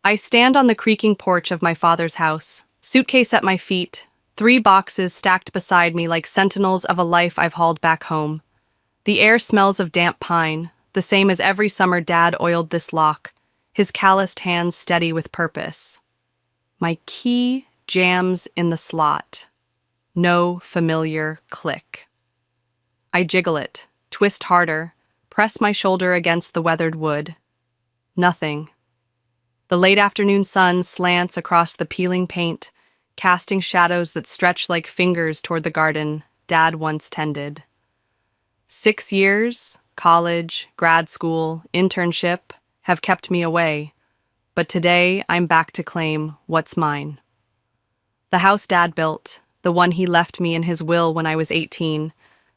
I stand on the creaking porch of my father's house, suitcase at my feet, 3 boxes stacked beside me like sentinels of a life I've hauled back home. The air smells of damp pine, the same as every summer Dad oiled this lock, his calloused hands steady with purpose. My key jams in the slot. No familiar click. I jiggle it, twist harder, press my shoulder against the weathered wood. Nothing. The late afternoon sun slants across the peeling paint, casting shadows that stretch like fingers toward the garden Dad once tended. 6 years, college, grad school, internship, have kept me away, but today I'm back to claim what's mine. The house Dad built, the one he left me in his will when I was 18,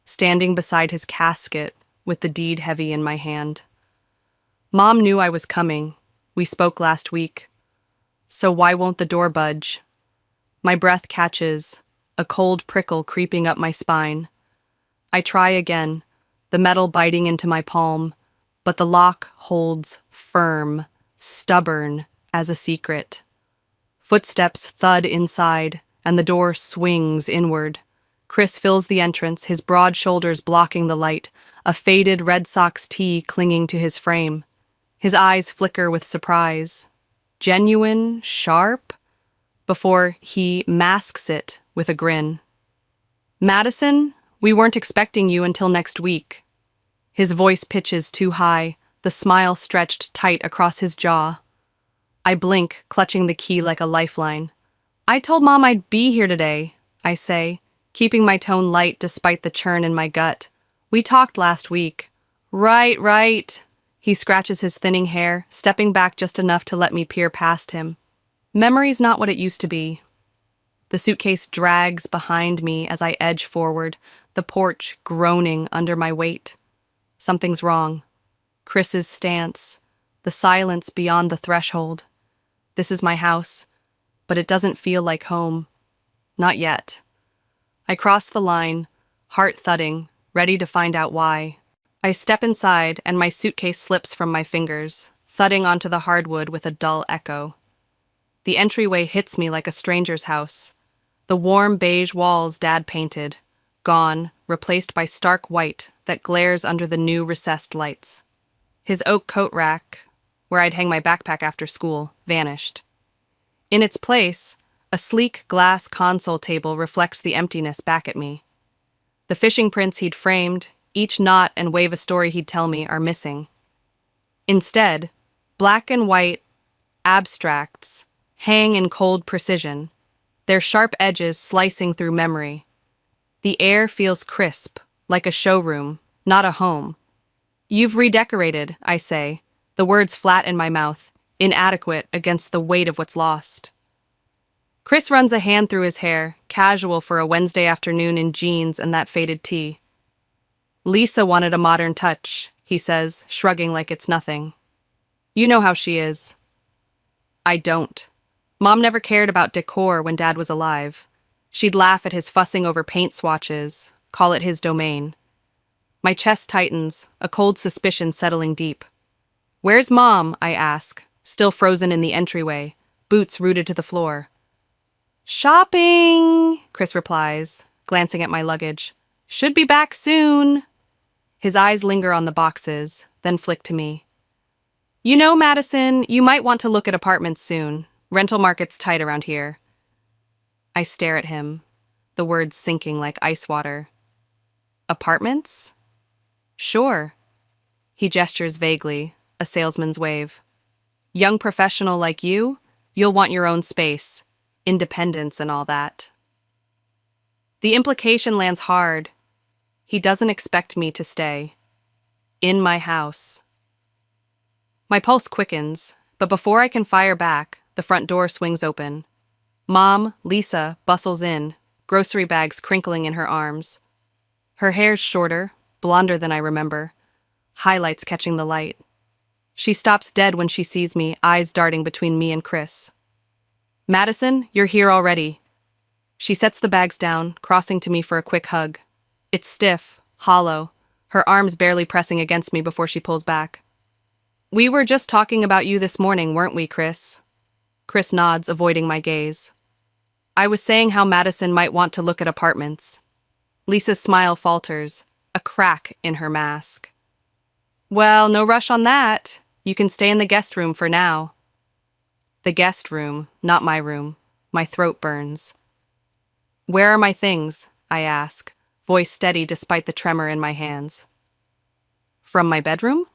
standing beside his casket with the deed heavy in my hand. Mom knew I was coming. We spoke last week. So why won't the door budge? My breath catches, a cold prickle creeping up my spine. I try again, the metal biting into my palm, but the lock holds firm, stubborn as a secret. Footsteps thud inside, and the door swings inward. Chris fills the entrance, his broad shoulders blocking the light, a faded Red Sox tee clinging to his frame. His eyes flicker with surprise. Genuine, sharp, before he masks it with a grin. Madison, we weren't expecting you until next week. His voice pitches too high, the smile stretched tight across his jaw. I blink, clutching the key like a lifeline. I told Mom I'd be here today, I say, keeping my tone light despite the churn in my gut. We talked last week. Right. He scratches his thinning hair, stepping back just enough to let me peer past him. Memory's not what it used to be. The suitcase drags behind me as I edge forward, the porch groaning under my weight. Something's wrong. Chris's stance, the silence beyond the threshold. This is my house, but it doesn't feel like home. Not yet. I cross the line, heart thudding, ready to find out why. I step inside and my suitcase slips from my fingers, thudding onto the hardwood with a dull echo. The entryway hits me like a stranger's house. The warm beige walls Dad painted, gone, replaced by stark white that glares under the new recessed lights. His oak coat rack, where I'd hang my backpack after school, vanished. In its place, a sleek glass console table reflects the emptiness back at me. The fishing prints he'd framed, each knot and wave a story he'd tell me, are missing. Instead, black and white abstracts hang in cold precision, their sharp edges slicing through memory. The air feels crisp, like a showroom, not a home. You've redecorated, I say, the words flat in my mouth, inadequate against the weight of what's lost. Chris runs a hand through his hair, casual for a Wednesday afternoon in jeans and that faded tee. Lisa wanted a modern touch, he says, shrugging like it's nothing. You know how she is. I don't. Mom never cared about decor when Dad was alive. She'd laugh at his fussing over paint swatches, call it his domain. My chest tightens, a cold suspicion settling deep. Where's Mom? I ask, still frozen in the entryway, boots rooted to the floor. Shopping, Chris replies, glancing at my luggage. Should be back soon. His eyes linger on the boxes, then flick to me. You know, Madison, you might want to look at apartments soon. Rental market's tight around here. I stare at him, the words sinking like ice water. Apartments? Sure. He gestures vaguely, a salesman's wave. Young professional like you, you'll want your own space, independence and all that. The implication lands hard. He doesn't expect me to stay. In my house. My pulse quickens, but before I can fire back, the front door swings open. Mom, Lisa, bustles in, grocery bags crinkling in her arms. Her hair's shorter, blonder than I remember, highlights catching the light. She stops dead when she sees me, eyes darting between me and Chris. Madison, you're here already. She sets the bags down, crossing to me for a quick hug. It's stiff, hollow, her arms barely pressing against me before she pulls back. We were just talking about you this morning, weren't we, Chris? Chris nods, avoiding my gaze. I was saying how Madison might want to look at apartments. Lisa's smile falters, a crack in her mask. Well, no rush on that. You can stay in the guest room for now. The guest room, not my room. My throat burns. Where are my things? I ask, voice steady despite the tremor in my hands. From my bedroom?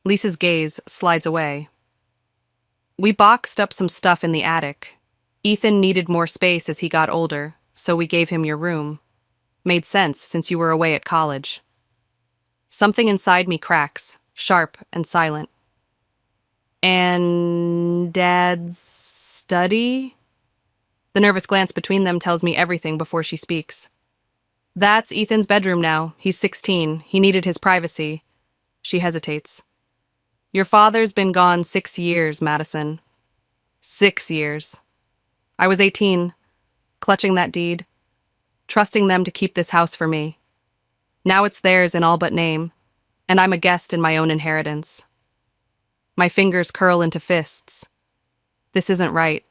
Lisa's gaze slides away. We boxed up some stuff in the attic. Ethan needed more space as he got older, so we gave him your room. Made sense since you were away at college. Something inside me cracks, sharp and silent. And Dad's study? The nervous glance between them tells me everything before she speaks. That's Ethan's bedroom now. He's 16. He needed his privacy. She hesitates. Your father's been gone 6 years, Madison. 6 years. I was 18, clutching that deed, trusting them to keep this house for me. Now it's theirs in all but name, and I'm a guest in my own inheritance. My fingers curl into fists. This isn't right,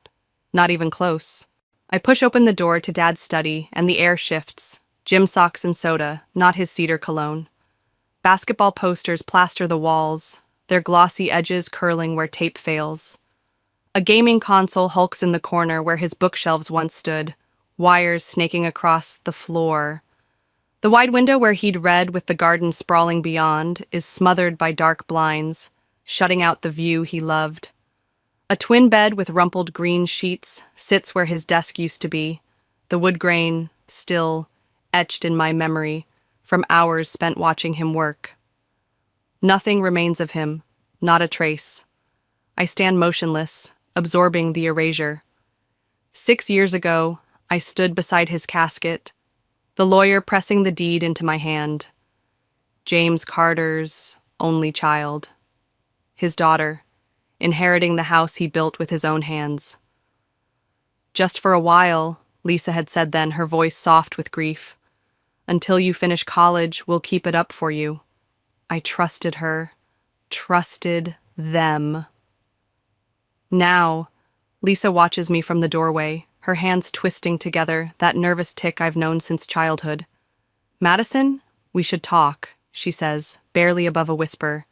not even close. I push open the door to Dad's study, and the air shifts. Gym socks and soda, not his cedar cologne. Basketball posters plaster the walls, their glossy edges curling where tape fails. A gaming console hulks in the corner where his bookshelves once stood, wires snaking across the floor. The wide window where he'd read with the garden sprawling beyond is smothered by dark blinds, shutting out the view he loved. A twin bed with rumpled green sheets sits where his desk used to be, the wood grain still etched in my memory from hours spent watching him work. Nothing remains of him, not a trace. I stand motionless, absorbing the erasure. 6 years ago, I stood beside his casket, the lawyer pressing the deed into my hand. James Carter's only child. His daughter, inheriting the house he built with his own hands. Just for a while, Lisa had said then, her voice soft with grief. Until you finish college, we'll keep it up for you. I trusted her, trusted them. Now, Lisa watches me from the doorway, her hands twisting together, that nervous tick I've known since childhood. Madison, we should talk, she says, barely above a whisper.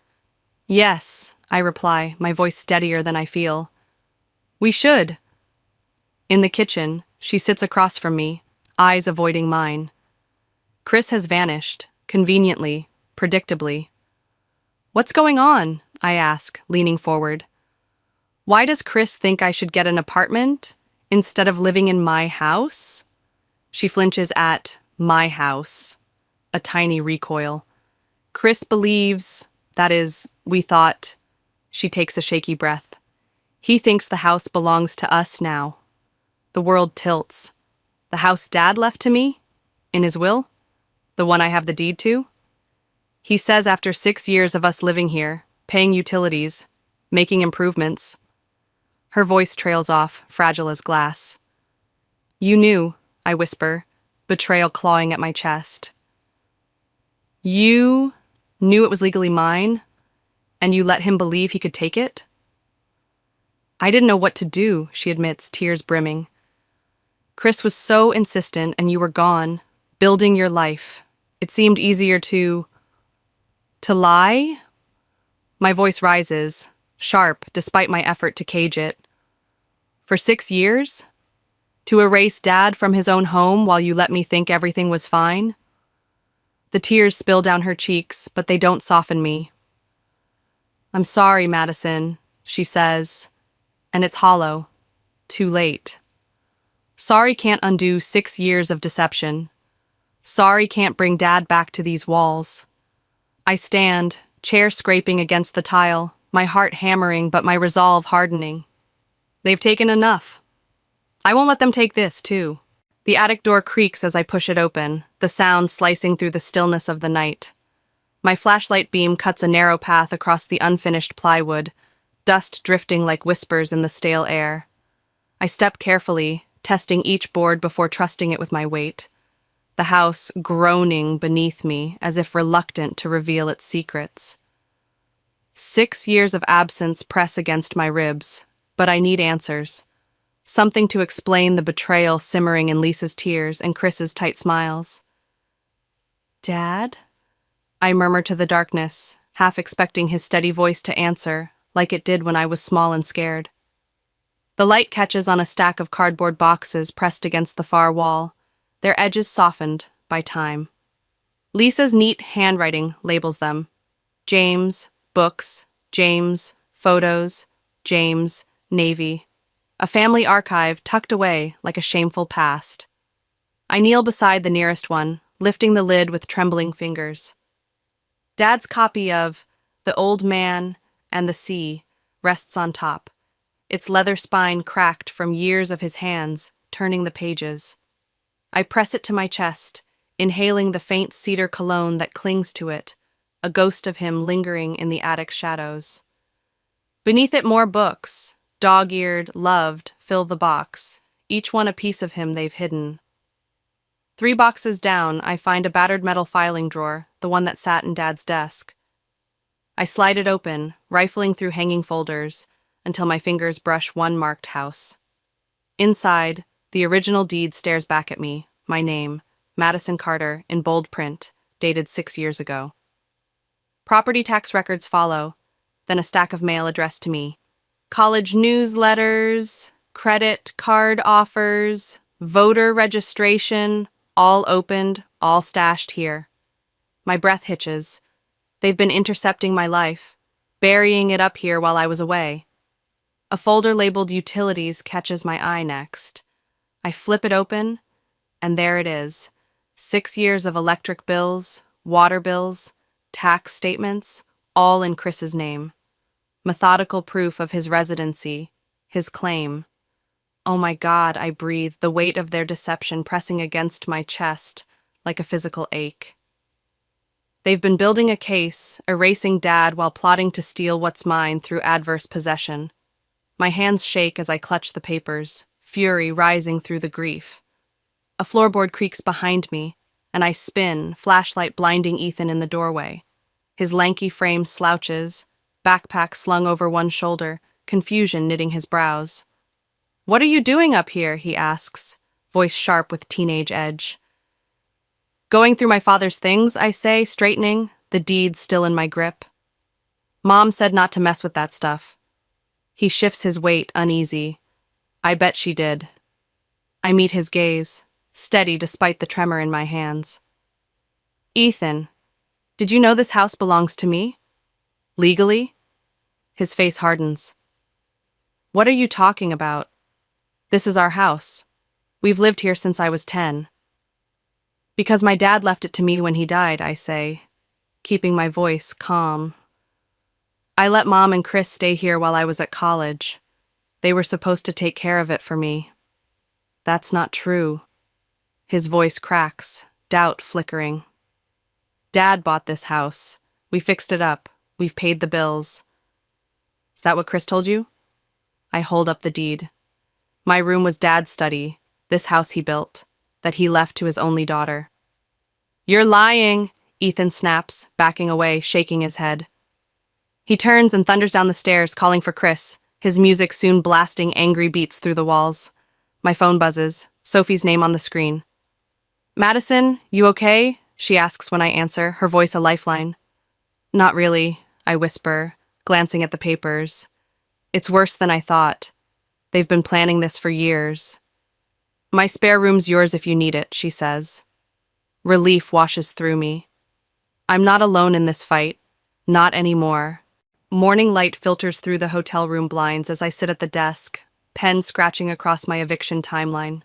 Yes, I reply, my voice steadier than I feel. We should. In the kitchen, she sits across from me, eyes avoiding mine. Chris has vanished, conveniently, predictably. What's going on? I ask, leaning forward. Why does Chris think I should get an apartment instead of living in my house? She flinches at my house, a tiny recoil. Chris believes, that is, we thought. She takes a shaky breath. He thinks the house belongs to us now. The world tilts. The house Dad left to me? In his will? The one I have the deed to? He says after 6 years of us living here, paying utilities, making improvements. Her voice trails off, fragile as glass. You knew, I whisper, betrayal clawing at my chest. You knew it was legally mine, and you let him believe he could take it? I didn't know what to do, she admits, tears brimming. Chris was so insistent, and you were gone, building your life. It seemed easier to lie? My voice rises, sharp despite my effort to cage it. For 6 years? To erase Dad from his own home while you let me think everything was fine? The tears spill down her cheeks, but they don't soften me. I'm sorry, Madison, she says, and it's hollow. Too late. Sorry can't undo 6 years of deception. Sorry can't bring Dad back to these walls. I stand, chair scraping against the tile, my heart hammering but my resolve hardening. They've taken enough. I won't let them take this, too. The attic door creaks as I push it open, the sound slicing through the stillness of the night. My flashlight beam cuts a narrow path across the unfinished plywood, dust drifting like whispers in the stale air. I step carefully, testing each board before trusting it with my weight. The house groaning beneath me as if reluctant to reveal its secrets. 6 years of absence press against my ribs, but I need answers. Something to explain the betrayal simmering in Lisa's tears and Chris's tight smiles. Dad? I murmur to the darkness, half expecting his steady voice to answer, like it did when I was small and scared. The light catches on a stack of cardboard boxes pressed against the far wall, their edges softened by time. Lisa's neat handwriting labels them. James, books, James, photos, James, Navy. A family archive tucked away like a shameful past. I kneel beside the nearest one, lifting the lid with trembling fingers. Dad's copy of The Old Man and the Sea rests on top, its leather spine cracked from years of his hands turning the pages. I press it to my chest, inhaling the faint cedar cologne that clings to it, a ghost of him lingering in the attic shadows. Beneath it more books, dog-eared, loved, fill the box, each one a piece of him they've hidden. 3 boxes down, I find a battered metal filing drawer, the one that sat in Dad's desk. I slide it open, rifling through hanging folders, until my fingers brush one marked house. Inside, the original deed stares back at me, my name, Madison Carter, in bold print, dated 6 years ago. Property tax records follow, then a stack of mail addressed to me. College newsletters, credit card offers, voter registration, all opened, all stashed here. My breath hitches. They've been intercepting my life, burying it up here while I was away. A folder labeled Utilities catches my eye next. I flip it open, and there it is. 6 years of electric bills, water bills, tax statements, all in Chris's name. Methodical proof of his residency, his claim. Oh my God, I breathe, the weight of their deception pressing against my chest like a physical ache. They've been building a case, erasing Dad while plotting to steal what's mine through adverse possession. My hands shake as I clutch the papers, fury rising through the grief. A floorboard creaks behind me, and I spin, flashlight blinding Ethan in the doorway. His lanky frame slouches, backpack slung over one shoulder, confusion knitting his brows. "What are you doing up here?" he asks, voice sharp with teenage edge. "Going through my father's things," I say, straightening, the deed still in my grip. "Mom said not to mess with that stuff." He shifts his weight, uneasy. I bet she did. I meet his gaze, steady despite the tremor in my hands. "Ethan, did you know this house belongs to me? Legally?" His face hardens. "What are you talking about? This is our house. We've lived here since I was 10. "Because my dad left it to me when he died," I say, keeping my voice calm. "I let Mom and Chris stay here while I was at college. They were supposed to take care of it for me." "That's not true." His voice cracks, doubt flickering. "Dad bought this house. We fixed it up. We've paid the bills." "Is that what Chris told you?" I hold up the deed. My room was Dad's study, this house he built, that he left to his only daughter. "You're lying," Ethan snaps, backing away, shaking his head. He turns and thunders down the stairs, calling for Chris, his music soon blasting angry beats through the walls. My phone buzzes, Sophie's name on the screen. "Madison, you okay?" she asks when I answer, her voice a lifeline. "Not really," I whisper, glancing at the papers. "It's worse than I thought. They've been planning this for years." "My spare room's yours if you need it," she says. Relief washes through me. I'm not alone in this fight. Not anymore. Morning light filters through the hotel room blinds as I sit at the desk, pen scratching across my eviction timeline.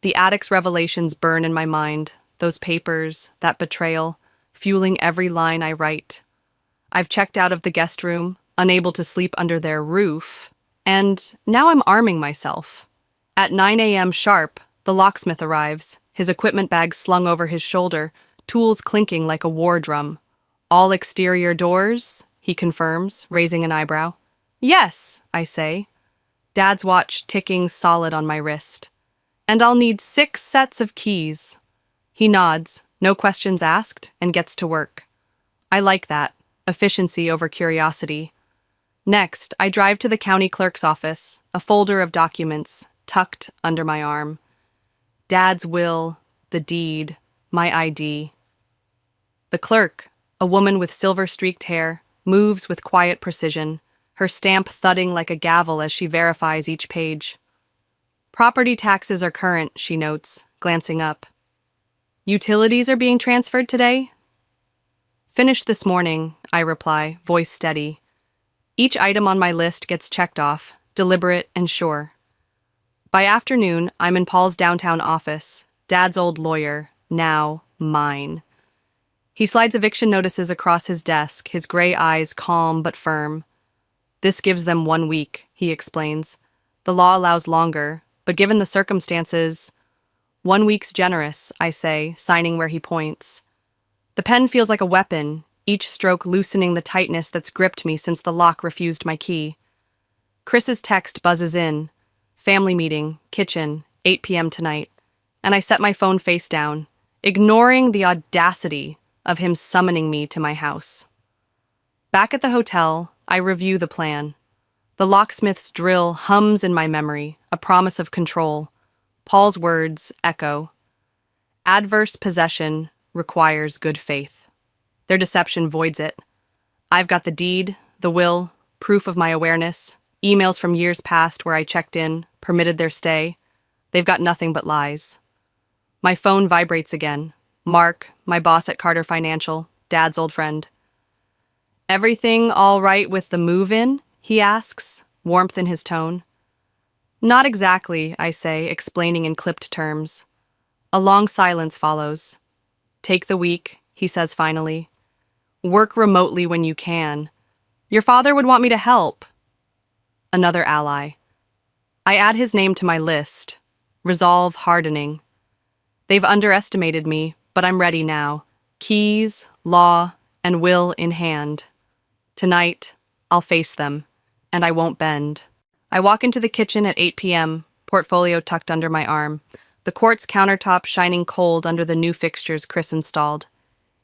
The attic's revelations burn in my mind, those papers, that betrayal, fueling every line I write. I've checked out of the guest room, unable to sleep under their roof, and now I'm arming myself. At 9 a.m. sharp, the locksmith arrives, his equipment bag slung over his shoulder, tools clinking like a war drum. "All exterior doors?" he confirms, raising an eyebrow. "Yes," I say. Dad's watch ticking solid on my wrist. "And I'll need 6 sets of keys." He nods, no questions asked, and gets to work. I like that. Efficiency over curiosity. Next, I drive to the county clerk's office, a folder of documents tucked under my arm. Dad's will, the deed, my ID. The clerk, a woman with silver-streaked hair, moves with quiet precision, her stamp thudding like a gavel as she verifies each page. Property taxes are current, she notes, glancing up. Utilities are being transferred today? Finished this morning, I reply, voice steady. Each item on my list gets checked off, deliberate and sure. By afternoon, I'm in Paul's downtown office, Dad's old lawyer, now mine. He slides eviction notices across his desk, his gray eyes calm but firm. This gives them 1 week, he explains. The law allows longer, but given the circumstances, 1 week's generous, I say, signing where he points. The pen feels like a weapon, each stroke loosening the tightness that's gripped me since the lock refused my key. Chris's text buzzes in. Family meeting, kitchen, 8 p.m. tonight. And I set my phone face down, ignoring the audacity of him summoning me to my house. Back at the hotel, I review the plan. The locksmith's drill hums in my memory, a promise of control. Paul's words echo. Adverse possession requires good faith. Their deception voids it. I've got the deed, the will, proof of my awareness, emails from years past where I checked in, permitted their stay. They've got nothing but lies. My phone vibrates again. Mark, my boss at Carter Financial, Dad's old friend. Everything all right with the move-in? He asks, warmth in his tone. Not exactly, I say, explaining in clipped terms. A long silence follows. Take the week, he says finally. Work remotely when you can. Your father would want me to help. Another ally. I add his name to my list. Resolve hardening. They've underestimated me, but I'm ready now. Keys, law, and will in hand. Tonight, I'll face them, and I won't bend. I walk into the kitchen at 8 p.m., portfolio tucked under my arm, the quartz countertop shining cold under the new fixtures Chris installed.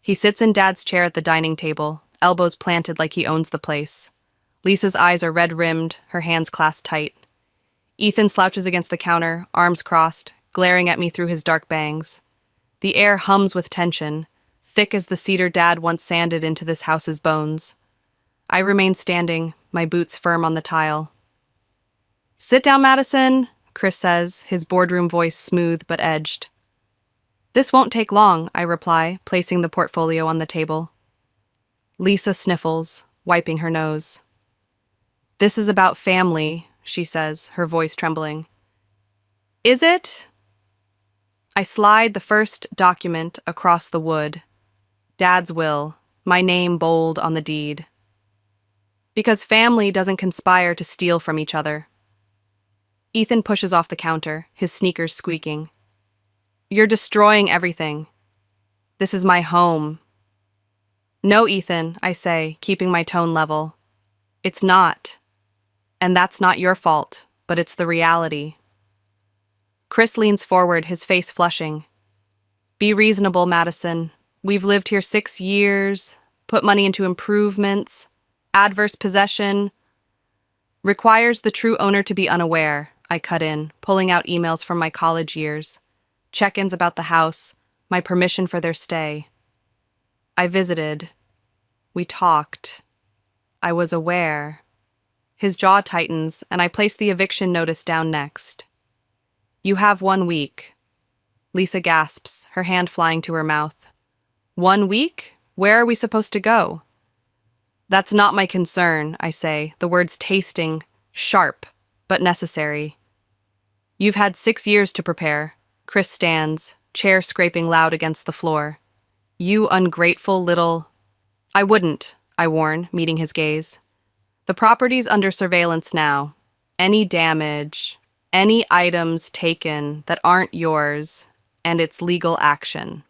He sits in Dad's chair at the dining table, elbows planted like he owns the place. Lisa's eyes are red-rimmed, her hands clasped tight. Ethan slouches against the counter, arms crossed, glaring at me through his dark bangs. The air hums with tension, thick as the cedar Dad once sanded into this house's bones. I remain standing, my boots firm on the tile. Sit down, Madison, Chris says, his boardroom voice smooth but edged. This won't take long, I reply, placing the portfolio on the table. Lisa sniffles, wiping her nose. This is about family, she says, her voice trembling. Is it? I slide the first document across the wood. Dad's will, my name bold on the deed. Because family doesn't conspire to steal from each other. Ethan pushes off the counter, his sneakers squeaking. You're destroying everything. This is my home. No, Ethan, I say, keeping my tone level. It's not. And that's not your fault, but it's the reality. Chris leans forward, his face flushing. Be reasonable, Madison. We've lived here 6 years, put money into improvements. Adverse possession requires the true owner to be unaware, I cut in, pulling out emails from my college years. Check-ins about the house, my permission for their stay. I visited. We talked. I was aware. His jaw tightens, and I place the eviction notice down next. You have 1 week. Lisa gasps, her hand flying to her mouth. 1 week? Where are we supposed to go? That's not my concern, I say, the words tasting sharp, but necessary. You've had 6 years to prepare. Chris stands, chair scraping loud against the floor. You ungrateful little... I wouldn't, I warn, meeting his gaze. The property's under surveillance now. Any damage, any items taken that aren't yours, and it's legal action.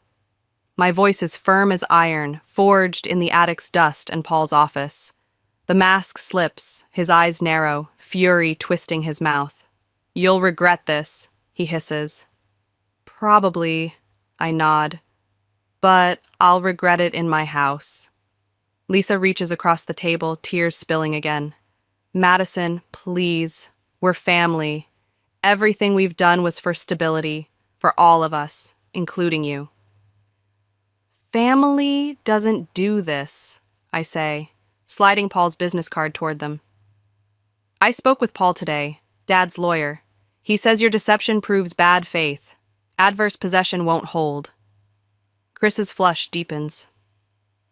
My voice is firm as iron, forged in the attic's dust and Paul's office. The mask slips, his eyes narrow, fury twisting his mouth. You'll regret this, he hisses. Probably, I nod. But I'll regret it in my house. Lisa reaches across the table, tears spilling again. Madison, please. We're family. Everything we've done was for stability, for all of us, including you. Family doesn't do this, I say, sliding Paul's business card toward them. I spoke with Paul today, Dad's lawyer. He says your deception proves bad faith. Adverse possession won't hold. Chris's flush deepens.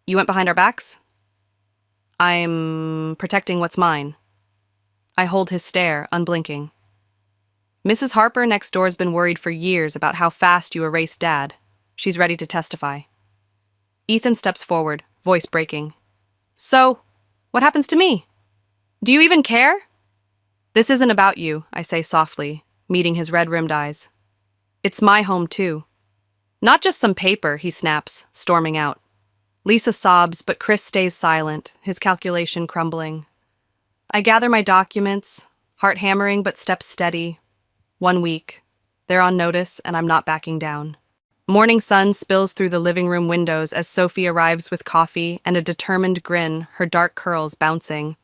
You went behind our backs? I'm protecting what's mine. I hold his stare, unblinking. Mrs. Harper next door's been worried for years about how fast you erased Dad. She's ready to testify. Ethan steps forward, voice breaking. So, what happens to me? Do you even care? This isn't about you, I say softly, meeting his red-rimmed eyes. It's my home, too. Not just some paper, he snaps, storming out. Lisa sobs, but Chris stays silent, his calculation crumbling. I gather my documents, heart hammering but steps steady. 1 week. They're on notice, and I'm not backing down. Morning sun spills through the living room windows as Sophie arrives with coffee and a determined grin, her dark curls bouncing.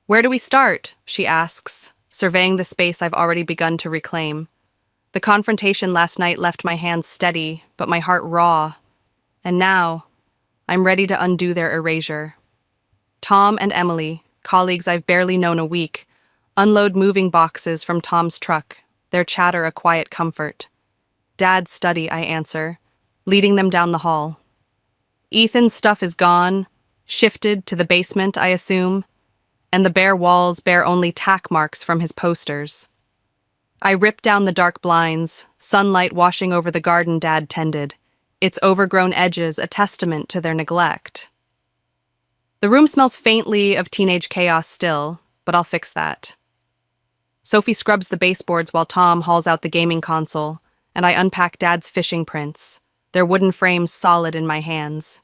Where do we start? She asks, surveying the space I've already begun to reclaim. The confrontation last night left my hands steady, but my heart raw. And now, I'm ready to undo their erasure. Tom and Emily, colleagues I've barely known a week, unload moving boxes from Tom's truck, their chatter a quiet comfort. Dad's study, I answer, leading them down the hall. Ethan's stuff is gone, shifted to the basement, I assume, and the bare walls bear only tack marks from his posters. I rip down the dark blinds, sunlight washing over the garden Dad tended, its overgrown edges a testament to their neglect. The room smells faintly of teenage chaos still, but I'll fix that. Sophie scrubs the baseboards while Tom hauls out the gaming console, and I unpack Dad's fishing prints, their wooden frames solid in my hands.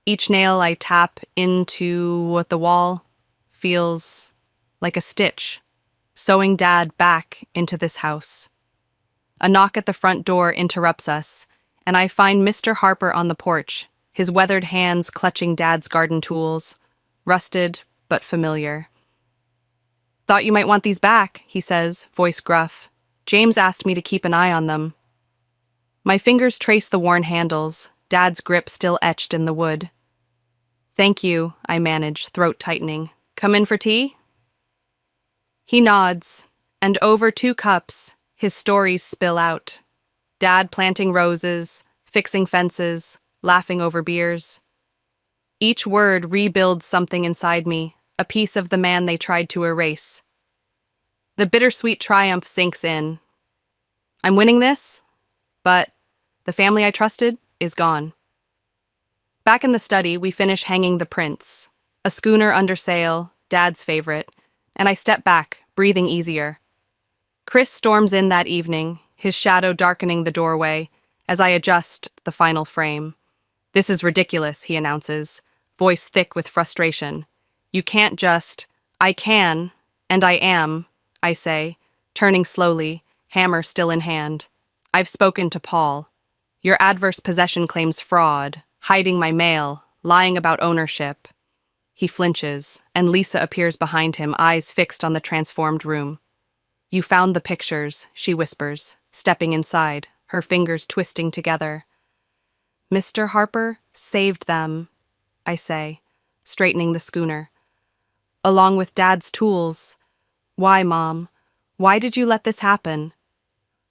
Each nail I tap into the wall feels like a stitch, sewing Dad back into this house. A knock at the front door interrupts us, and I find Mr. Harper on the porch, his weathered hands clutching Dad's garden tools, rusted but familiar. Thought you might want these back, he says, voice gruff. James asked me to keep an eye on them. My fingers trace the worn handles, Dad's grip still etched in the wood. Thank you, I manage, throat tightening. Come in for tea? He nods, and over 2 cups, his stories spill out. Dad planting roses, fixing fences, laughing over beers. Each word rebuilds something inside me, a piece of the man they tried to erase. The bittersweet triumph sinks in. I'm winning this, but the family I trusted is gone. Back in the study, we finish hanging the prints. A schooner under sail, Dad's favorite, and I step back, breathing easier. Chris storms in that evening, his shadow darkening the doorway, as I adjust the final frame. This is ridiculous, he announces, voice thick with frustration. You can't just, I can, and I am, I say, turning slowly, hammer still in hand. I've spoken to Paul. Your adverse possession claims fraud, hiding my mail, lying about ownership. He flinches, and Lisa appears behind him, eyes fixed on the transformed room. You found the pictures, she whispers, stepping inside, her fingers twisting together. Mr. Harper saved them, I say, straightening the schooner. Along with Dad's tools. Why, Mom? Why did you let this happen?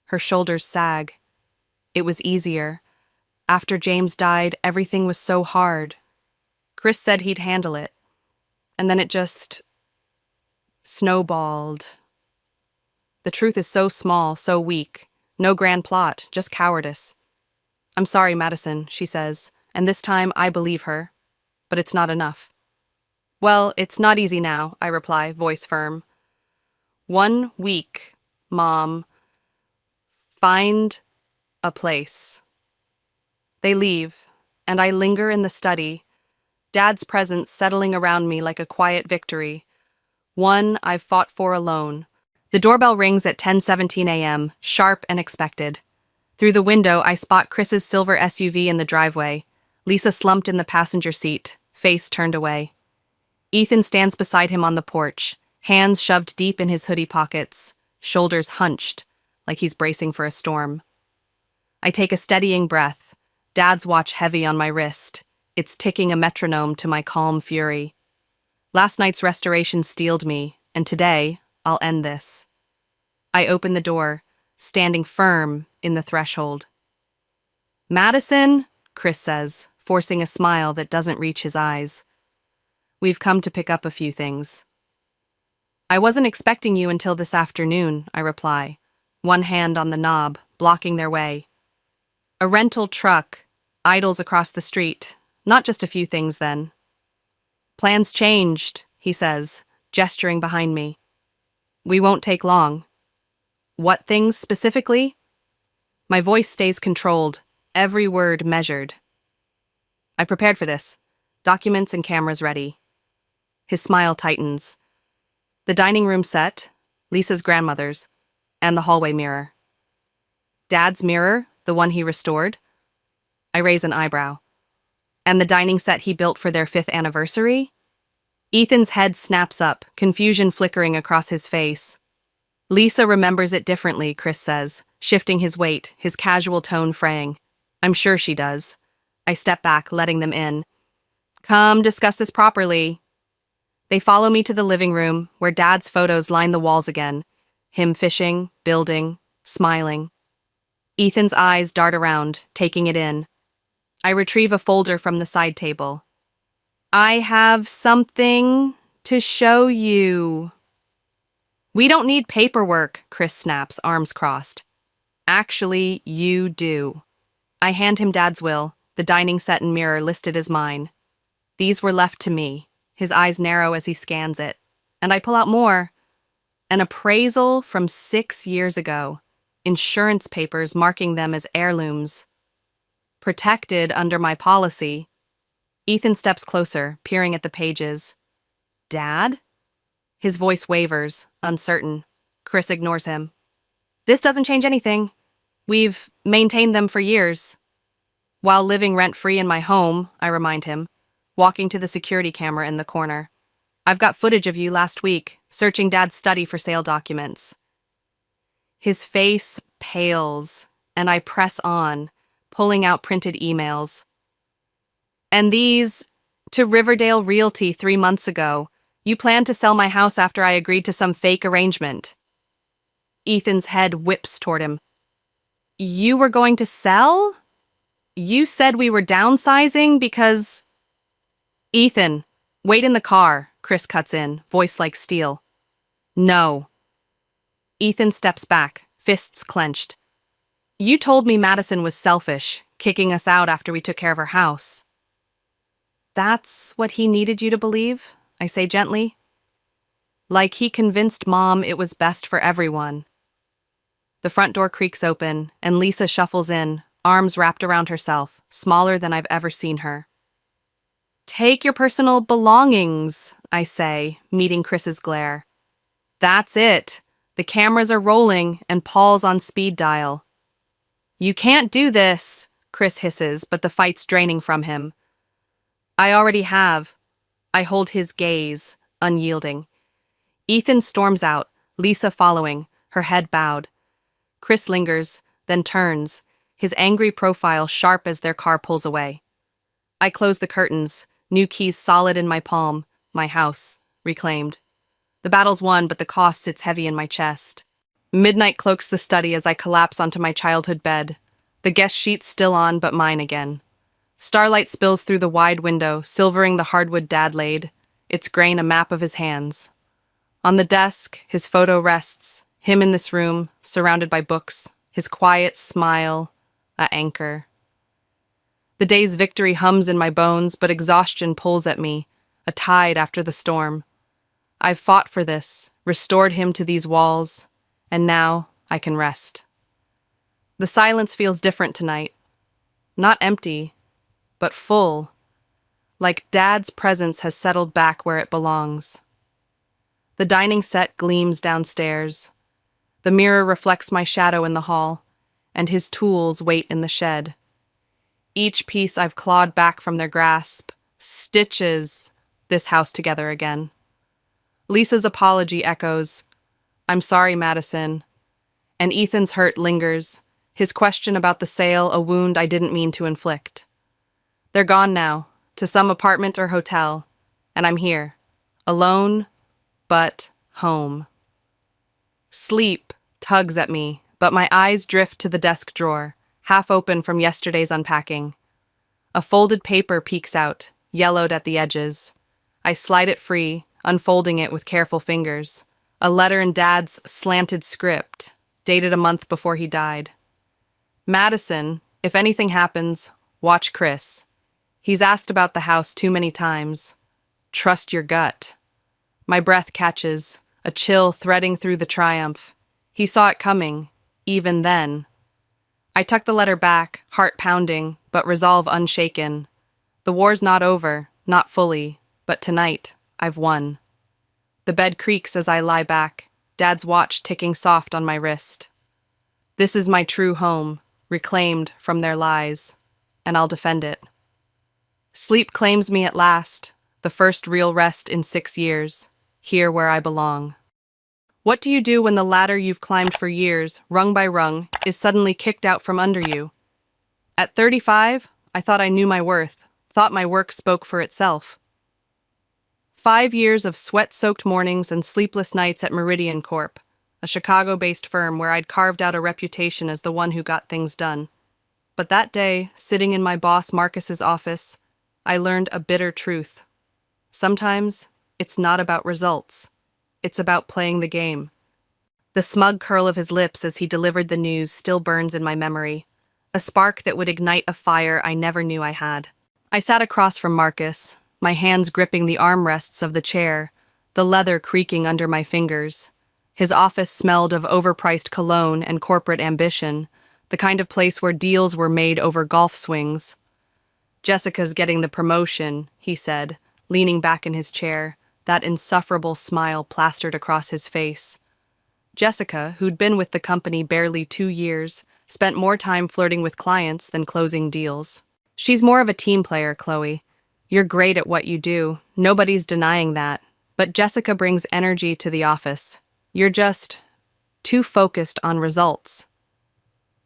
Her shoulders sag. It was easier. After James died, everything was so hard. Chris said he'd handle it. And then it just snowballed. The truth is so small, so weak. No grand plot, just cowardice. I'm sorry, Madison, she says, and this time I believe her. But it's not enough. Well, it's not easy now, I reply, voice firm. 1 week, Mom. Find a place. They leave, and I linger in the study, Dad's presence settling around me like a quiet victory, one I've fought for alone. The doorbell rings at 10:17 a.m., sharp and expected. Through the window, I spot Chris's silver SUV in the driveway, Lisa slumped in the passenger seat, face turned away. Ethan stands beside him on the porch, hands shoved deep in his hoodie pockets, shoulders hunched, like he's bracing for a storm. I take a steadying breath, Dad's watch heavy on my wrist. It's ticking a metronome to my calm fury. Last night's restoration steeled me, and today, I'll end this. I open the door, standing firm in the threshold. Madison, Chris says, forcing a smile that doesn't reach his eyes. We've come to pick up a few things. I wasn't expecting you until this afternoon, I reply, one hand on the knob, blocking their way. A rental truck idles across the street, not just a few things then. Plans changed, he says, gesturing behind me. We won't take long. What things specifically? My voice stays controlled, every word measured. I've prepared for this. Documents and cameras ready. His smile tightens. The dining room set, Lisa's grandmother's, and the hallway mirror. Dad's mirror, the one he restored? I raise an eyebrow. And the dining set he built for their 5th anniversary? Ethan's head snaps up, confusion flickering across his face. Lisa remembers it differently, Chris says, shifting his weight, his casual tone fraying. I'm sure she does. I step back, letting them in. Come discuss this properly. They follow me to the living room, where Dad's photos line the walls again. Him fishing, building, smiling. Ethan's eyes dart around, taking it in. I retrieve a folder from the side table. I have something to show you. We don't need paperwork, Chris snaps, arms crossed. Actually, you do. I hand him Dad's will, the dining set and mirror listed as mine. These were left to me, his eyes narrow as he scans it. And I pull out more. An appraisal from 6 years ago. Insurance papers marking them as heirlooms. Protected under my policy. Ethan steps closer, peering at the pages. Dad? His voice wavers, uncertain. Chris ignores him. This doesn't change anything. We've maintained them for years. While living rent-free in my home, I remind him, walking to the security camera in the corner. I've got footage of you last week, searching Dad's study for sale documents. His face pales, and I press on, pulling out printed emails. And these, to Riverdale Realty 3 months ago. You planned to sell my house after I agreed to some fake arrangement. Ethan's head whips toward him. You were going to sell? You said we were downsizing because... Ethan, wait in the car, Chris cuts in, voice like steel. No. Ethan steps back, fists clenched. You told me Madison was selfish, kicking us out after we took care of her house. That's what he needed you to believe? I say gently. Like he convinced Mom it was best for everyone. The front door creaks open, and Lisa shuffles in, arms wrapped around herself, smaller than I've ever seen her. Take your personal belongings, I say, meeting Chris's glare. That's it. The cameras are rolling, and Paul's on speed dial. You can't do this, Chris hisses, but the fight's draining from him. I already have. I hold his gaze, unyielding. Ethan storms out, Lisa following, her head bowed. Chris lingers, then turns, his angry profile sharp as their car pulls away. I close the curtains, new keys solid in my palm, my house, reclaimed. The battle's won, but the cost sits heavy in my chest. Midnight cloaks the study as I collapse onto my childhood bed, the guest sheets still on, but mine again. Starlight spills through the wide window, silvering the hardwood Dad laid, its grain a map of his hands. On the desk, his photo rests, him in this room, surrounded by books, his quiet smile, a anchor. The day's victory hums in my bones, but exhaustion pulls at me, a tide after the storm. I've fought for this, restored him to these walls, and now I can rest. The silence feels different tonight. Not empty, but full, like Dad's presence has settled back where it belongs. The dining set gleams downstairs. The mirror reflects my shadow in the hall, and his tools wait in the shed. Each piece I've clawed back from their grasp stitches this house together again. Lisa's apology echoes, "I'm sorry, Madison." And Ethan's hurt lingers, his question about the sale a wound I didn't mean to inflict. They're gone now, to some apartment or hotel, and I'm here, alone, but home. Sleep tugs at me, but my eyes drift to the desk drawer, half open from yesterday's unpacking. A folded paper peeks out, yellowed at the edges. I slide it free, unfolding it with careful fingers. A letter in Dad's slanted script, dated a month before he died. "Madison, if anything happens, watch Chris. He's asked about the house too many times. Trust your gut." My breath catches, a chill threading through the triumph. He saw it coming, even then. I tuck the letter back, heart pounding, but resolve unshaken. The war's not over, not fully, but tonight, I've won. The bed creaks as I lie back, Dad's watch ticking soft on my wrist. This is my true home, reclaimed from their lies, and I'll defend it. Sleep claims me at last, the first real rest in 6 years, here where I belong. What do you do when the ladder you've climbed for years, rung by rung, is suddenly kicked out from under you? At 35, I thought I knew my worth, thought my work spoke for itself. 5 years of sweat-soaked mornings and sleepless nights at Meridian Corp., a Chicago-based firm where I'd carved out a reputation as the one who got things done. But that day, sitting in my boss Marcus's office, I learned a bitter truth. Sometimes, it's not about results. It's about playing the game. The smug curl of his lips as he delivered the news still burns in my memory, a spark that would ignite a fire I never knew I had. I sat across from Marcus, my hands gripping the armrests of the chair, the leather creaking under my fingers. His office smelled of overpriced cologne and corporate ambition, the kind of place where deals were made over golf swings. "Jessica's getting the promotion," he said, leaning back in his chair, that insufferable smile plastered across his face. Jessica, who'd been with the company barely 2 years, spent more time flirting with clients than closing deals. "She's more of a team player, Chloe. You're great at what you do, nobody's denying that. But Jessica brings energy to the office. You're just too focused on results."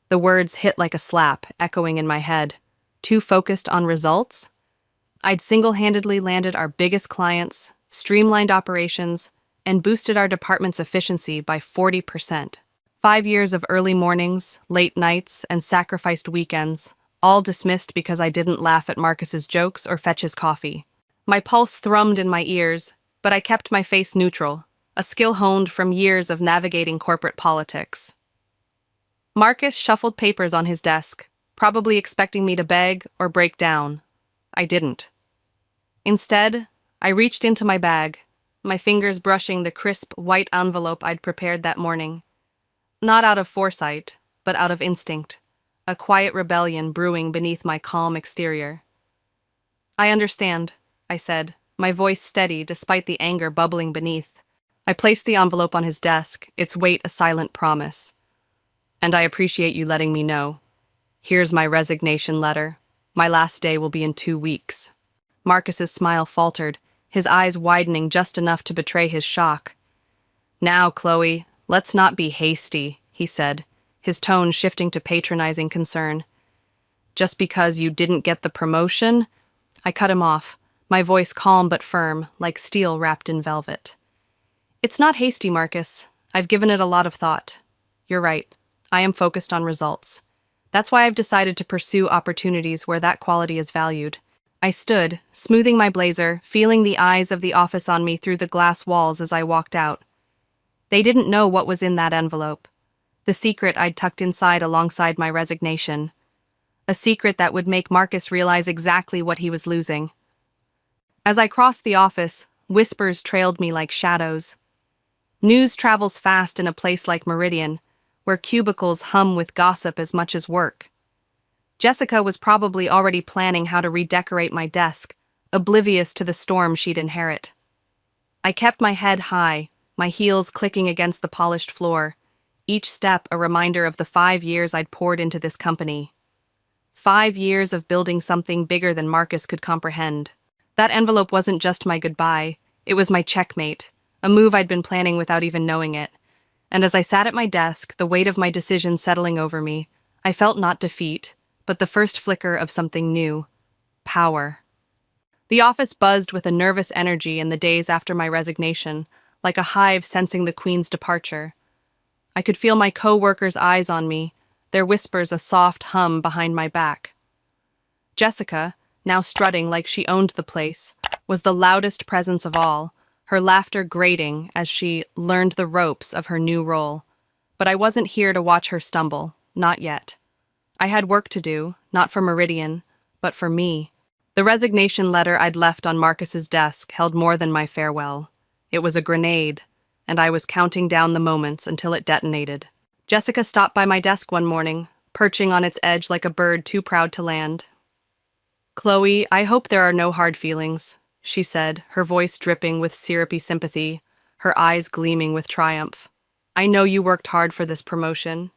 The words hit like a slap, echoing in my head. Too focused on results? I'd single-handedly landed our biggest clients, streamlined operations, and boosted our department's efficiency by 40%. 5 years of early mornings, late nights, and sacrificed weekends, all dismissed because I didn't laugh at Marcus's jokes or fetch his coffee. My pulse thrummed in my ears, but I kept my face neutral, a skill honed from years of navigating corporate politics. Marcus shuffled papers on his desk, probably expecting me to beg or break down. I didn't. Instead, I reached into my bag, my fingers brushing the crisp, white envelope I'd prepared that morning. Not out of foresight, but out of instinct, a quiet rebellion brewing beneath my calm exterior. "I understand," I said, my voice steady despite the anger bubbling beneath. I placed the envelope on his desk, its weight a silent promise. "And I appreciate you letting me know. Here's my resignation letter. My last day will be in 2 weeks." Marcus's smile faltered, his eyes widening just enough to betray his shock. "Now, Chloe, let's not be hasty," he said, his tone shifting to patronizing concern. "Just because you didn't get the promotion?" I cut him off, my voice calm but firm, like steel wrapped in velvet. "It's not hasty, Marcus. I've given it a lot of thought. You're right. I am focused on results. That's why I've decided to pursue opportunities where that quality is valued." I stood, smoothing my blazer, feeling the eyes of the office on me through the glass walls as I walked out. They didn't know what was in that envelope. The secret I'd tucked inside alongside my resignation. A secret that would make Marcus realize exactly what he was losing. As I crossed the office, whispers trailed me like shadows. News travels fast in a place like Meridian, where cubicles hum with gossip as much as work. Jessica was probably already planning how to redecorate my desk, oblivious to the storm she'd inherit. I kept my head high, my heels clicking against the polished floor, each step a reminder of the 5 years I'd poured into this company. 5 years of building something bigger than Marcus could comprehend. That envelope wasn't just my goodbye, it was my checkmate, a move I'd been planning without even knowing it. And as I sat at my desk, the weight of my decision settling over me, I felt not defeat, but the first flicker of something new: power. The office buzzed with a nervous energy in the days after my resignation, like a hive sensing the Queen's departure. I could feel my co-workers' eyes on me, their whispers a soft hum behind my back. Jessica, now strutting like she owned the place, was the loudest presence of all, her laughter grating as she learned the ropes of her new role. But I wasn't here to watch her stumble, not yet. I had work to do, not for Meridian, but for me. The resignation letter I'd left on Marcus's desk held more than my farewell. It was a grenade, and I was counting down the moments until it detonated. Jessica stopped by my desk one morning, perching on its edge like a bird too proud to land. "Chloe, I hope there are no hard feelings," she said, her voice dripping with syrupy sympathy, her eyes gleaming with triumph. "I know you worked hard for this promotion."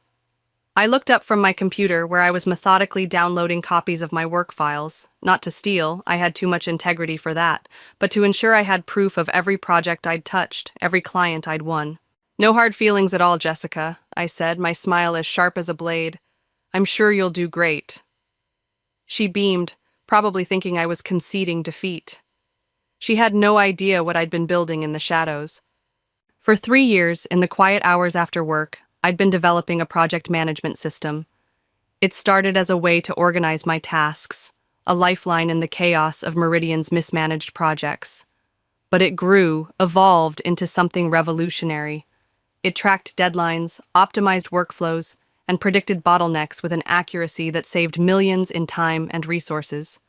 I looked up from my computer where I was methodically downloading copies of my work files. Not to steal, I had too much integrity for that, but to ensure I had proof of every project I'd touched, every client I'd won. "No hard feelings at all, Jessica," I said, my smile as sharp as a blade. "I'm sure you'll do great." She beamed, probably thinking I was conceding defeat. She had no idea what I'd been building in the shadows. For 3 years, in the quiet hours after work, I'd been developing a project management system. It started as a way to organize my tasks, a lifeline in the chaos of Meridian's mismanaged projects. But it grew, evolved into something revolutionary. It tracked deadlines, optimized workflows, and predicted bottlenecks with an accuracy that saved millions in time and resources.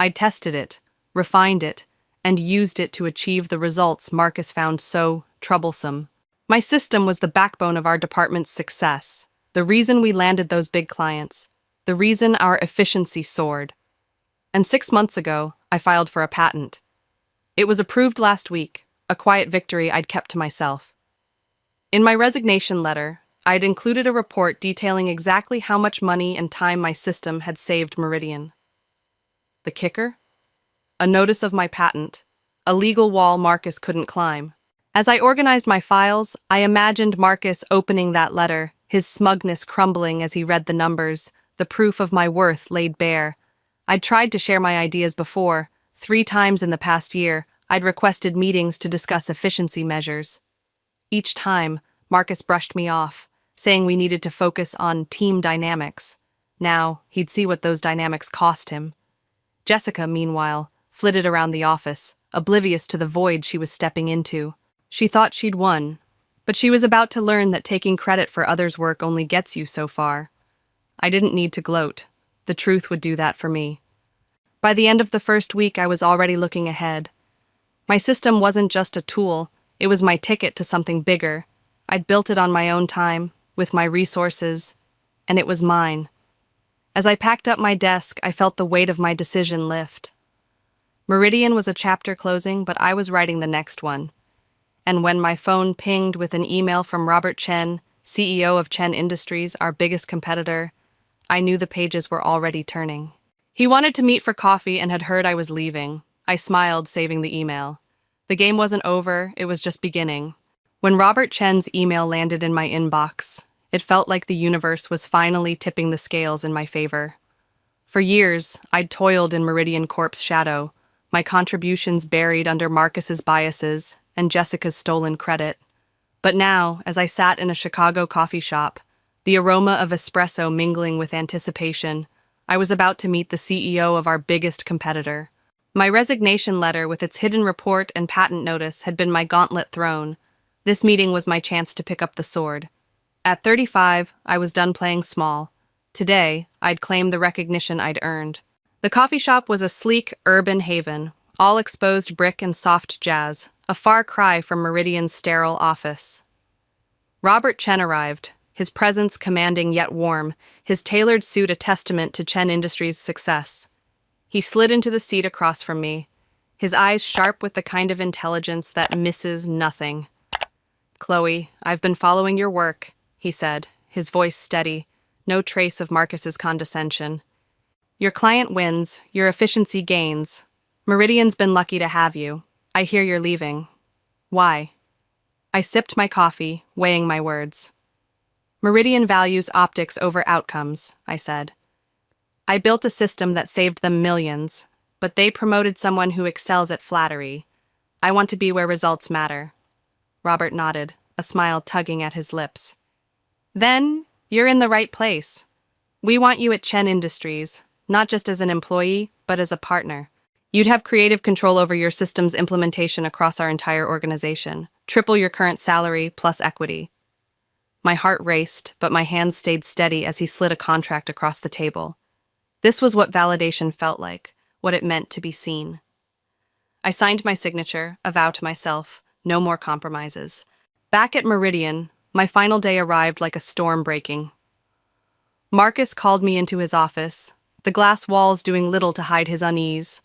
I tested it, refined it, and used it to achieve the results Marcus found so troublesome. My system was the backbone of our department's success, the reason we landed those big clients, the reason our efficiency soared. And 6 months ago, I filed for a patent. It was approved last week, a quiet victory I'd kept to myself. In my resignation letter, I'd included a report detailing exactly how much money and time my system had saved Meridian. The kicker? A notice of my patent, a legal wall Marcus couldn't climb. As I organized my files, I imagined Marcus opening that letter, his smugness crumbling as he read the numbers, the proof of my worth laid bare. I'd tried to share my ideas before. 3 times in the past year, I'd requested meetings to discuss efficiency measures. Each time, Marcus brushed me off, saying we needed to focus on team dynamics. Now, he'd see what those dynamics cost him. Jessica, meanwhile, flitted around the office, oblivious to the void she was stepping into. She thought she'd won, but she was about to learn that taking credit for others' work only gets you so far. I didn't need to gloat. The truth would do that for me. By the end of the first week, I was already looking ahead. My system wasn't just a tool, it was my ticket to something bigger. I'd built it on my own time, with my resources, and it was mine. As I packed up my desk, I felt the weight of my decision lift. Meridian was a chapter closing, but I was writing the next one. And when my phone pinged with an email from Robert Chen, CEO of Chen Industries, our biggest competitor, I knew the pages were already turning. He wanted to meet for coffee and had heard I was leaving. I smiled, saving the email. The game wasn't over, it was just beginning. When Robert Chen's email landed in my inbox, it felt like the universe was finally tipping the scales in my favor. For years, I'd toiled in Meridian Corp's shadow, my contributions buried under Marcus's biases and Jessica's stolen credit. But now, as I sat in a Chicago coffee shop, the aroma of espresso mingling with anticipation, I was about to meet the CEO of our biggest competitor. My resignation letter with its hidden report and patent notice had been my gauntlet thrown. This meeting was my chance to pick up the sword. At 35, I was done playing small. Today, I'd claim the recognition I'd earned. The coffee shop was a sleek, urban haven, all exposed brick and soft jazz, a far cry from Meridian's sterile office. Robert Chen arrived, his presence commanding yet warm, his tailored suit a testament to Chen Industries' success. He slid into the seat across from me, his eyes sharp with the kind of intelligence that misses nothing. "Chloe, I've been following your work," he said, his voice steady, no trace of Marcus's condescension. "Your client wins, your efficiency gains. Meridian's been lucky to have you. I hear you're leaving. Why?" I sipped my coffee, weighing my words. Meridian values optics over outcomes, I said. I built a system that saved them millions, but they promoted someone who excels at flattery. I want to be where results matter. Robert nodded, a smile tugging at his lips. Then, you're in the right place. We want you at Chen Industries, not just as an employee, but as a partner. You'd have creative control over your system's implementation across our entire organization. Triple your current salary plus equity. My heart raced, but my hands stayed steady as he slid a contract across the table. This was what validation felt like, what it meant to be seen. I signed my signature, a vow to myself, no more compromises. Back at Meridian, my final day arrived like a storm breaking. Marcus called me into his office, the glass walls doing little to hide his unease.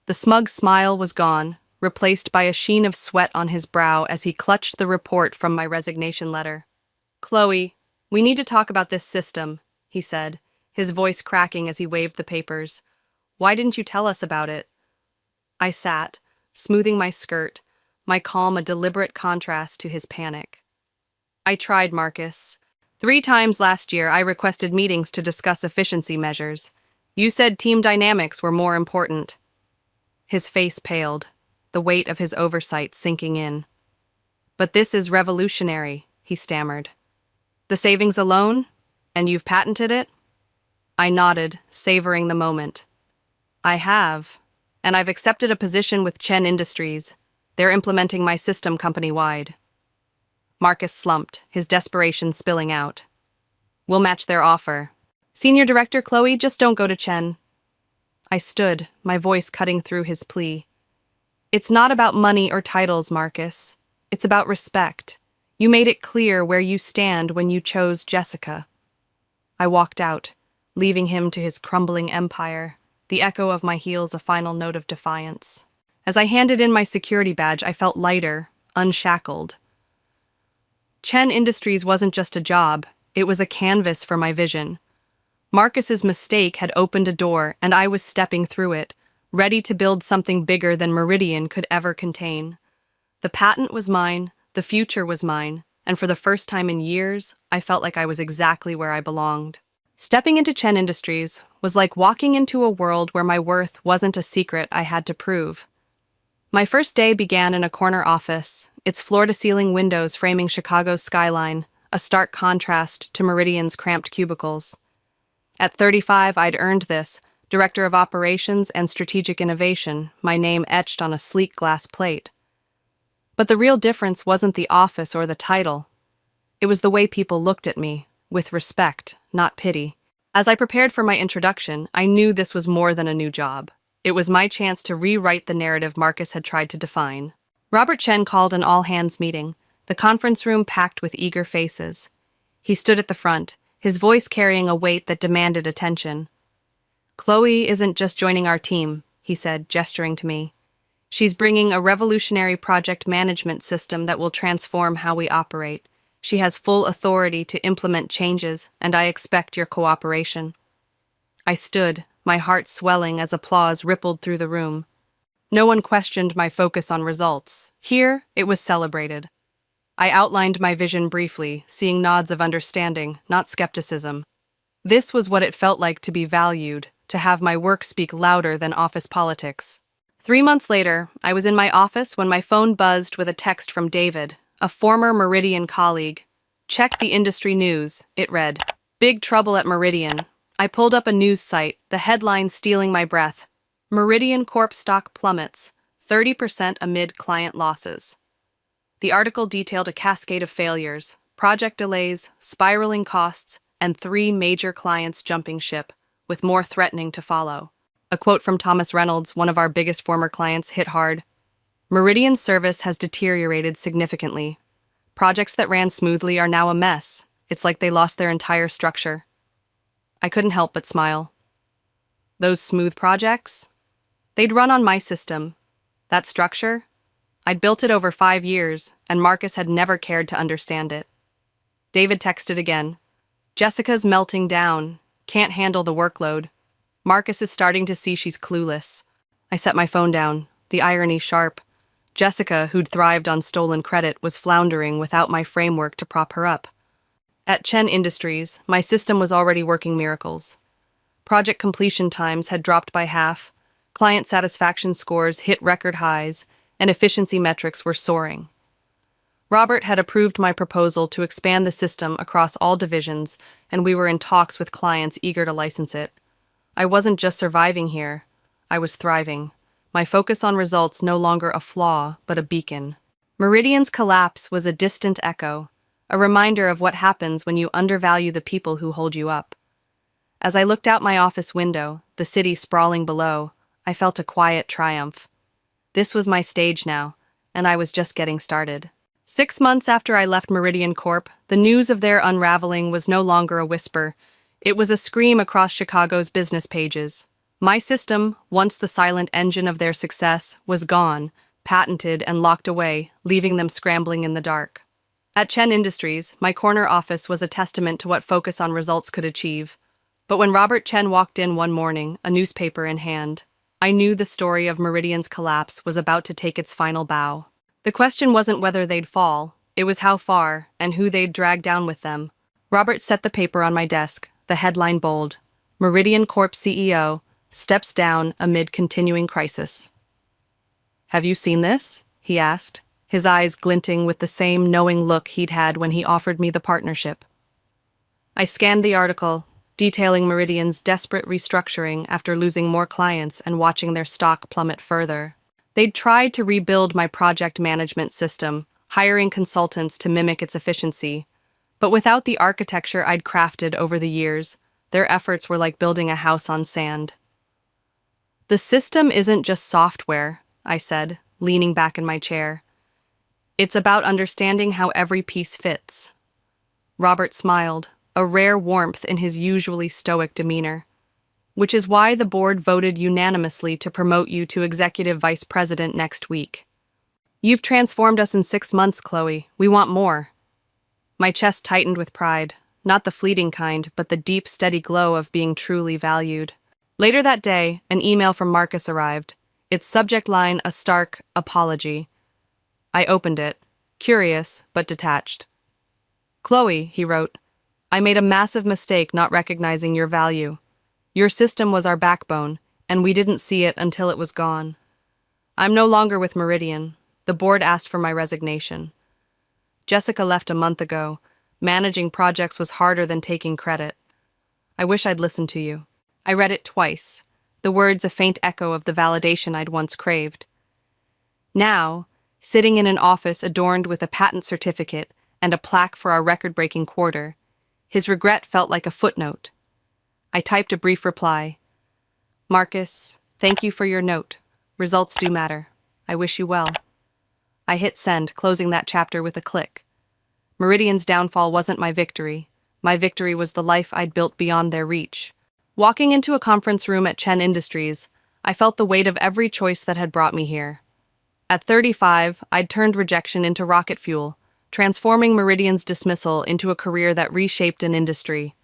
The smug smile was gone, replaced by a sheen of sweat on his brow as he clutched the report from my resignation letter. "Chloe, we need to talk about this system," he said, his voice cracking as he waved the papers. "Why didn't you tell us about it?" I sat, smoothing my skirt, my calm a deliberate contrast to his panic. "I tried, Marcus. 3 times last year I requested meetings to discuss efficiency measures. You said team dynamics were more important." His face paled, the weight of his oversight sinking in. "But this is revolutionary," he stammered. "The savings alone? And you've patented it?" I nodded, savoring the moment. "I have, and I've accepted a position with Chen Industries. They're implementing my system company-wide." Marcus slumped, his desperation spilling out. "We'll match their offer. Senior Director Chloe, just don't go to Chen." I stood, my voice cutting through his plea. "It's not about money or titles, Marcus. It's about respect. You made it clear where you stand when you chose Jessica." I walked out, leaving him to his crumbling empire, the echo of my heels a final note of defiance. As I handed in my security badge, I felt lighter, unshackled. Chen Industries wasn't just a job, it was a canvas for my vision. Marcus's mistake had opened a door, and I was stepping through it, ready to build something bigger than Meridian could ever contain. The patent was mine, the future was mine, and for the first time in years, I felt like I was exactly where I belonged. Stepping into Chen Industries was like walking into a world where my worth wasn't a secret I had to prove. My first day began in a corner office, its floor-to-ceiling windows framing Chicago's skyline, a stark contrast to Meridian's cramped cubicles. At 35, I'd earned this, Director of Operations and Strategic Innovation, my name etched on a sleek glass plate. But the real difference wasn't the office or the title. It was the way people looked at me, with respect, not pity. As I prepared for my introduction, I knew this was more than a new job. It was my chance to rewrite the narrative Marcus had tried to define. Robert Chen called an all-hands meeting, the conference room packed with eager faces. He stood at the front, his voice carrying a weight that demanded attention. "Chloe isn't just joining our team," he said, gesturing to me. "She's bringing a revolutionary project management system that will transform how we operate. She has full authority to implement changes, and I expect your cooperation." I stood, my heart swelling as applause rippled through the room. No one questioned my focus on results. Here, it was celebrated. I outlined my vision briefly, seeing nods of understanding, not skepticism. This was what it felt like to be valued, to have my work speak louder than office politics. 3 months later, I was in my office when my phone buzzed with a text from David, a former Meridian colleague. "Check the industry news," it read. "Big trouble at Meridian." I pulled up a news site, the headline stealing my breath. "Meridian Corp stock plummets, 30% amid client losses." The article detailed a cascade of failures, project delays, spiraling costs, and 3 major clients jumping ship, with more threatening to follow. A quote from Thomas Reynolds, one of our biggest former clients, hit hard. "Meridian's service has deteriorated significantly. Projects that ran smoothly are now a mess. It's like they lost their entire structure." I couldn't help but smile. Those smooth projects? They'd run on my system. That structure? I'd built it over 5 years, and Marcus had never cared to understand it. David texted again. "Jessica's melting down. Can't handle the workload. Marcus is starting to see she's clueless." I set my phone down, the irony sharp. Jessica, who'd thrived on stolen credit, was floundering without my framework to prop her up. At Chen Industries, my system was already working miracles. Project completion times had dropped by half, client satisfaction scores hit record highs, and efficiency metrics were soaring. Robert had approved my proposal to expand the system across all divisions, and we were in talks with clients eager to license it. I wasn't just surviving here, I was thriving. My focus on results no longer a flaw, but a beacon. Meridian's collapse was a distant echo, a reminder of what happens when you undervalue the people who hold you up. As I looked out my office window, the city sprawling below, I felt a quiet triumph. This was my stage now, and I was just getting started. 6 months after I left Meridian Corp., the news of their unraveling was no longer a whisper. It was a scream across Chicago's business pages. My system, once the silent engine of their success, was gone, patented and locked away, leaving them scrambling in the dark. At Chen Industries, my corner office was a testament to what focus on results could achieve. But when Robert Chen walked in one morning, a newspaper in hand, I knew the story of Meridian's collapse was about to take its final bow. The question wasn't whether they'd fall, it was how far and who they'd drag down with them. Robert set the paper on my desk, the headline bold: Meridian Corp CEO steps down amid continuing crisis. "Have you seen this?" he asked, his eyes glinting with the same knowing look he'd had when he offered me the partnership. I scanned the article, detailing Meridian's desperate restructuring after losing more clients and watching their stock plummet further. They'd tried to rebuild my project management system, hiring consultants to mimic its efficiency. But without the architecture I'd crafted over the years, their efforts were like building a house on sand. "The system isn't just software," I said, leaning back in my chair. "It's about understanding how every piece fits." Robert smiled, a rare warmth in his usually stoic demeanor. "Which is why the board voted unanimously to promote you to executive vice president next week. You've transformed us in 6 months, Chloe. We want more." My chest tightened with pride, not the fleeting kind, but the deep, steady glow of being truly valued. Later that day, an email from Marcus arrived, its subject line a stark apology. I opened it, curious but detached. "Chloe," he wrote, "I made a massive mistake not recognizing your value. Your system was our backbone, and we didn't see it until it was gone. I'm no longer with Meridian. The board asked for my resignation. Jessica left a month ago. Managing projects was harder than taking credit. I wish I'd listened to you." I read it twice, the words a faint echo of the validation I'd once craved. Now, sitting in an office adorned with a patent certificate and a plaque for our record-breaking quarter, his regret felt like a footnote. I typed a brief reply. "Marcus, thank you for your note. Results do matter. I wish you well." I hit send, closing that chapter with a click. Meridian's downfall wasn't my victory. My victory was the life I'd built beyond their reach. Walking into a conference room at Chen Industries, I felt the weight of every choice that had brought me here. At 35, I'd turned rejection into rocket fuel, transforming Meridian's dismissal into a career that reshaped an industry.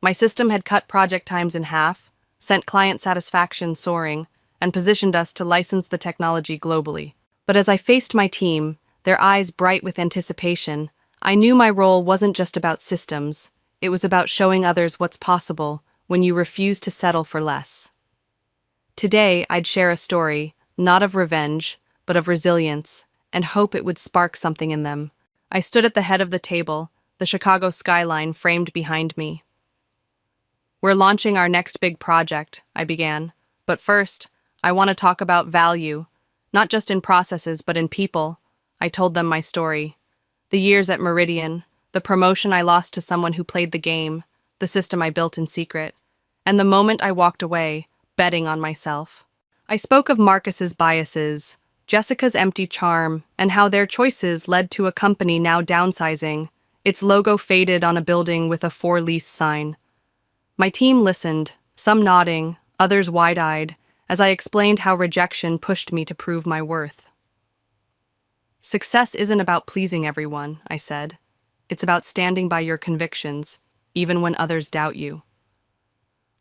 My system had cut project times in half, sent client satisfaction soaring, and positioned us to license the technology globally. But as I faced my team, their eyes bright with anticipation, I knew my role wasn't just about systems. It was about showing others what's possible when you refuse to settle for less. Today, I'd share a story, not of revenge, but of resilience, and hope it would spark something in them. I stood at the head of the table, the Chicago skyline framed behind me. "We're launching our next big project," I began. "But first, I want to talk about value, not just in processes, but in people." I told them my story. The years at Meridian, the promotion I lost to someone who played the game, the system I built in secret, and the moment I walked away, betting on myself. I spoke of Marcus's biases, Jessica's empty charm, and how their choices led to a company now downsizing, its logo faded on a building with a for lease sign. My team listened, some nodding, others wide-eyed, as I explained how rejection pushed me to prove my worth. "Success isn't about pleasing everyone," I said. "It's about standing by your convictions, even when others doubt you."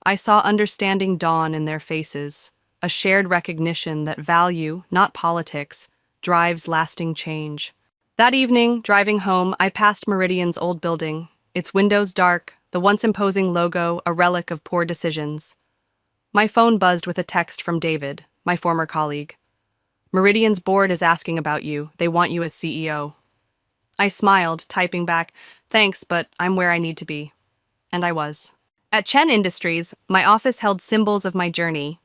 I saw understanding dawn in their faces, a shared recognition that value, not politics, drives lasting change. That evening, driving home, I passed Meridian's old building, its windows dark, the once imposing logo a relic of poor decisions. My phone buzzed with a text from David, my former colleague. Meridian's board is asking about you. They want you as CEO. I smiled, typing back, thanks, but I'm where I need to be. And I was. At Chen Industries, my office held symbols of my journey: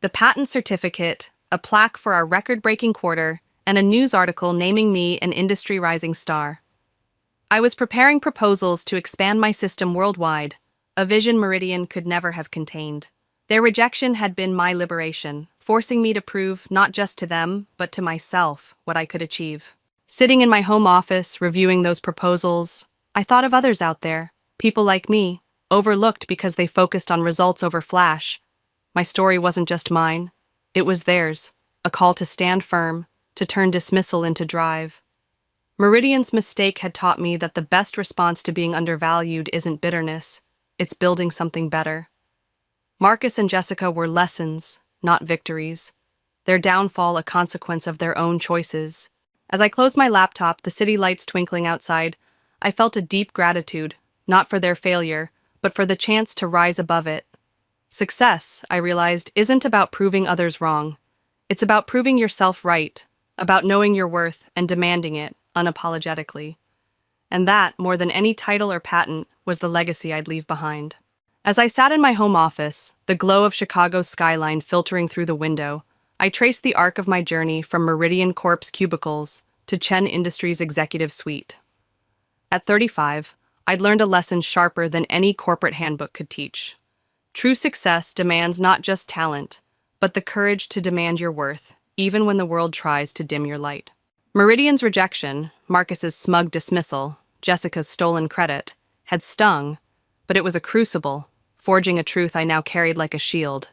the patent certificate, a plaque for our record-breaking quarter, and a news article naming me an industry rising star. I was preparing proposals to expand my system worldwide, a vision Meridian could never have contained. Their rejection had been my liberation, forcing me to prove, not just to them, but to myself, what I could achieve. Sitting in my home office, reviewing those proposals, I thought of others out there, people like me, overlooked because they focused on results over flash. My story wasn't just mine. It was theirs, a call to stand firm, to turn dismissal into drive. Meridian's mistake had taught me that the best response to being undervalued isn't bitterness, it's building something better. Marcus and Jessica were lessons, not victories. Their downfall a consequence of their own choices. As I closed my laptop, the city lights twinkling outside, I felt a deep gratitude, not for their failure, but for the chance to rise above it. Success, I realized, isn't about proving others wrong. It's about proving yourself right, about knowing your worth and demanding it unapologetically. And that, more than any title or patent, was the legacy I'd leave behind. As I sat in my home office, the glow of Chicago's skyline filtering through the window, I traced the arc of my journey from Meridian Corp's cubicles to Chen Industries' executive suite. At 35, I'd learned a lesson sharper than any corporate handbook could teach. True success demands not just talent, but the courage to demand your worth, even when the world tries to dim your light. Meridian's rejection, Marcus's smug dismissal, Jessica's stolen credit, had stung, but it was a crucible, forging a truth I now carried like a shield.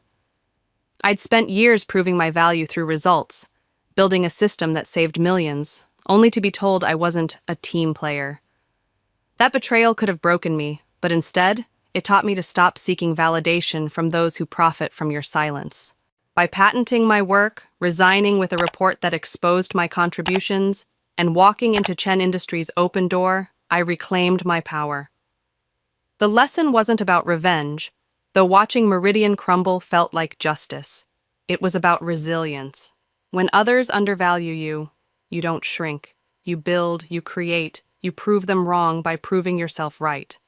I'd spent years proving my value through results, building a system that saved millions, only to be told I wasn't a team player. That betrayal could have broken me, but instead, it taught me to stop seeking validation from those who profit from your silence. By patenting my work, resigning with a report that exposed my contributions, and walking into Chen Industries' open door, I reclaimed my power. The lesson wasn't about revenge, though watching Meridian crumble felt like justice. It was about resilience. When others undervalue you, you don't shrink. You build, you create, you prove them wrong by proving yourself right.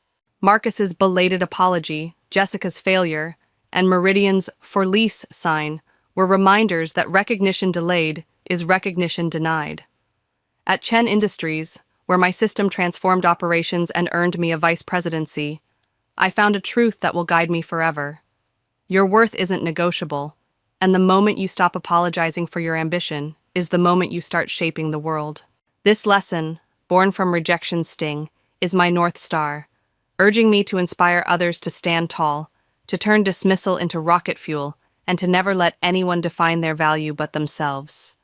Marcus's belated apology, Jessica's failure, and Meridian's for lease sign were reminders that recognition delayed is recognition denied. At Chen Industries, where my system transformed operations and earned me a vice presidency, I found a truth that will guide me forever. Your worth isn't negotiable, and the moment you stop apologizing for your ambition is the moment you start shaping the world. This lesson, born from rejection's sting, is my North Star, urging me to inspire others to stand tall, to turn dismissal into rocket fuel, and to never let anyone define their value but themselves.